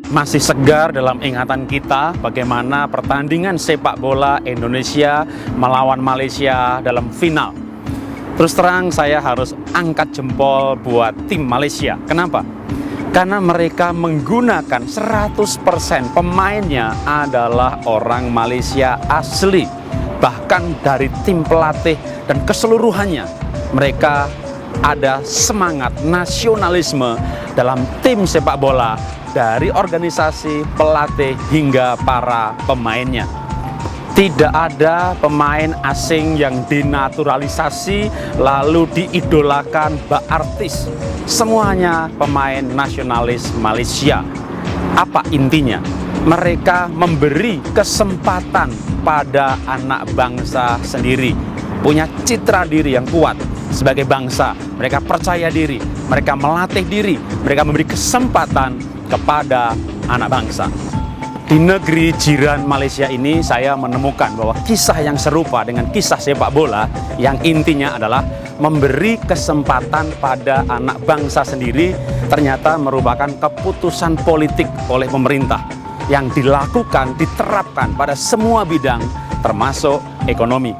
Masih segar dalam ingatan kita bagaimana pertandingan sepak bola Indonesia melawan Malaysia dalam final. Terus terang saya harus angkat jempol buat tim Malaysia. Kenapa? Karena mereka menggunakan 100% pemainnya adalah orang Malaysia asli. Bahkan dari tim pelatih dan keseluruhannya, mereka ada semangat nasionalisme dalam tim sepak bola, dari organisasi, pelatih, hingga para pemainnya. Tidak ada pemain asing yang dinaturalisasi lalu diidolakan bak artis. Semuanya pemain nasionalis Malaysia. Apa intinya? Mereka memberi kesempatan pada anak bangsa sendiri, punya citra diri yang kuat sebagai bangsa. Mereka percaya diri, mereka melatih diri, mereka memberi kesempatan kepada anak bangsa. Di negeri jiran Malaysia ini saya menemukan bahwa kisah yang serupa dengan kisah sepak bola yang intinya adalah memberi kesempatan pada anak bangsa sendiri ternyata merupakan keputusan politik oleh pemerintah yang dilakukan, diterapkan pada semua bidang termasuk ekonomi.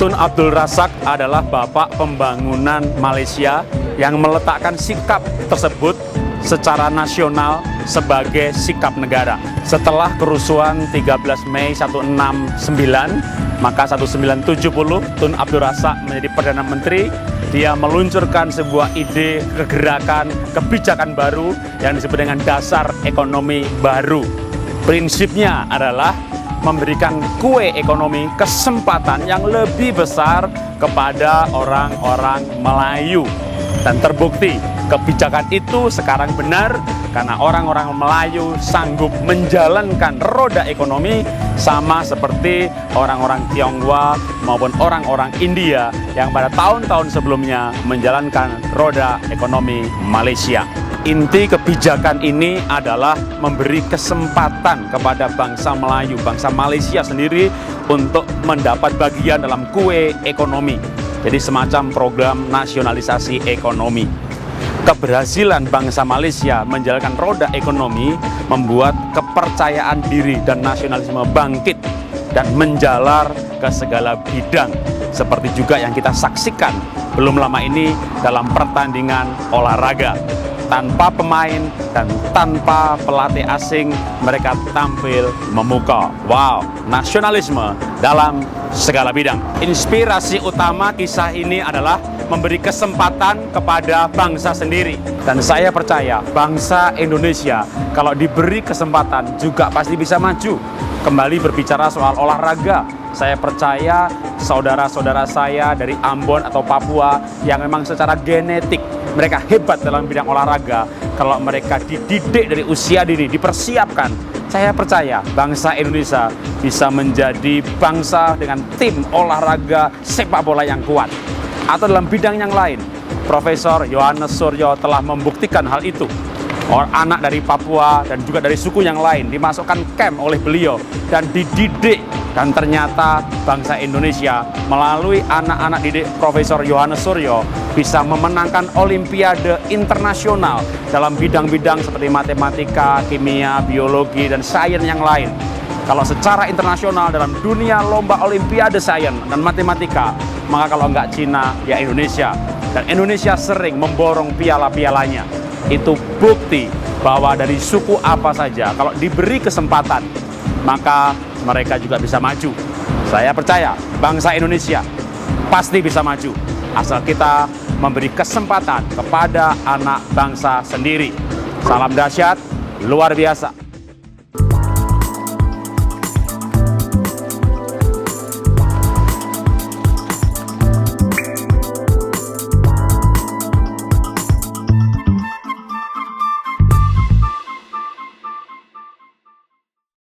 Tun Abdul Razak adalah bapak pembangunan Malaysia yang meletakkan sikap tersebut secara nasional sebagai sikap negara. Setelah kerusuhan 13 Mei 1969, maka 1970 Tun Abdul Razak menjadi Perdana Menteri. Dia meluncurkan sebuah ide kegerakan kebijakan baru yang disebut dengan dasar ekonomi baru. Prinsipnya adalah memberikan kue ekonomi kesempatan yang lebih besar kepada orang-orang Melayu. Dan terbukti kebijakan itu sekarang benar karena orang-orang Melayu sanggup menjalankan roda ekonomi sama seperti orang-orang Tionghoa maupun orang-orang India yang pada tahun-tahun sebelumnya menjalankan roda ekonomi Malaysia. Inti kebijakan ini adalah memberi kesempatan kepada bangsa Melayu, bangsa Malaysia sendiri untuk mendapat bagian dalam kue ekonomi. Jadi semacam program nasionalisasi ekonomi. Keberhasilan bangsa Malaysia menjalankan roda ekonomi membuat kepercayaan diri dan nasionalisme bangkit dan menjalar ke segala bidang. Seperti juga yang kita saksikan belum lama ini dalam pertandingan olahraga. Tanpa pemain dan tanpa pelatih asing, mereka tampil memukau. Wow, nasionalisme dalam segala bidang. Inspirasi utama kisah ini adalah memberi kesempatan kepada bangsa sendiri. Dan saya percaya bangsa Indonesia kalau diberi kesempatan juga pasti bisa maju. Kembali berbicara soal olahraga, saya percaya saudara-saudara saya dari Ambon atau Papua yang memang secara genetik mereka hebat dalam bidang olahraga, kalau mereka dididik dari usia dini, dipersiapkan, saya percaya bangsa Indonesia bisa menjadi bangsa dengan tim olahraga sepak bola yang kuat. Atau dalam bidang yang lain, Profesor Yohanes Suryo telah membuktikan hal itu. Anak dari Papua dan juga dari suku yang lain dimasukkan camp oleh beliau dan dididik, dan ternyata bangsa Indonesia melalui anak-anak didik Profesor Yohanes Suryo bisa memenangkan olimpiade internasional dalam bidang-bidang seperti matematika, kimia, biologi, dan sains yang lain. Kalau secara internasional dalam dunia lomba olimpiade sains dan matematika, maka kalau nggak Cina, ya Indonesia. Dan Indonesia sering memborong piala-pialanya. Itu bukti bahwa dari suku apa saja, kalau diberi kesempatan, maka mereka juga bisa maju. Saya percaya bangsa Indonesia pasti bisa maju, asal kita memberi kesempatan kepada anak bangsa sendiri. Salam dahsyat, luar biasa.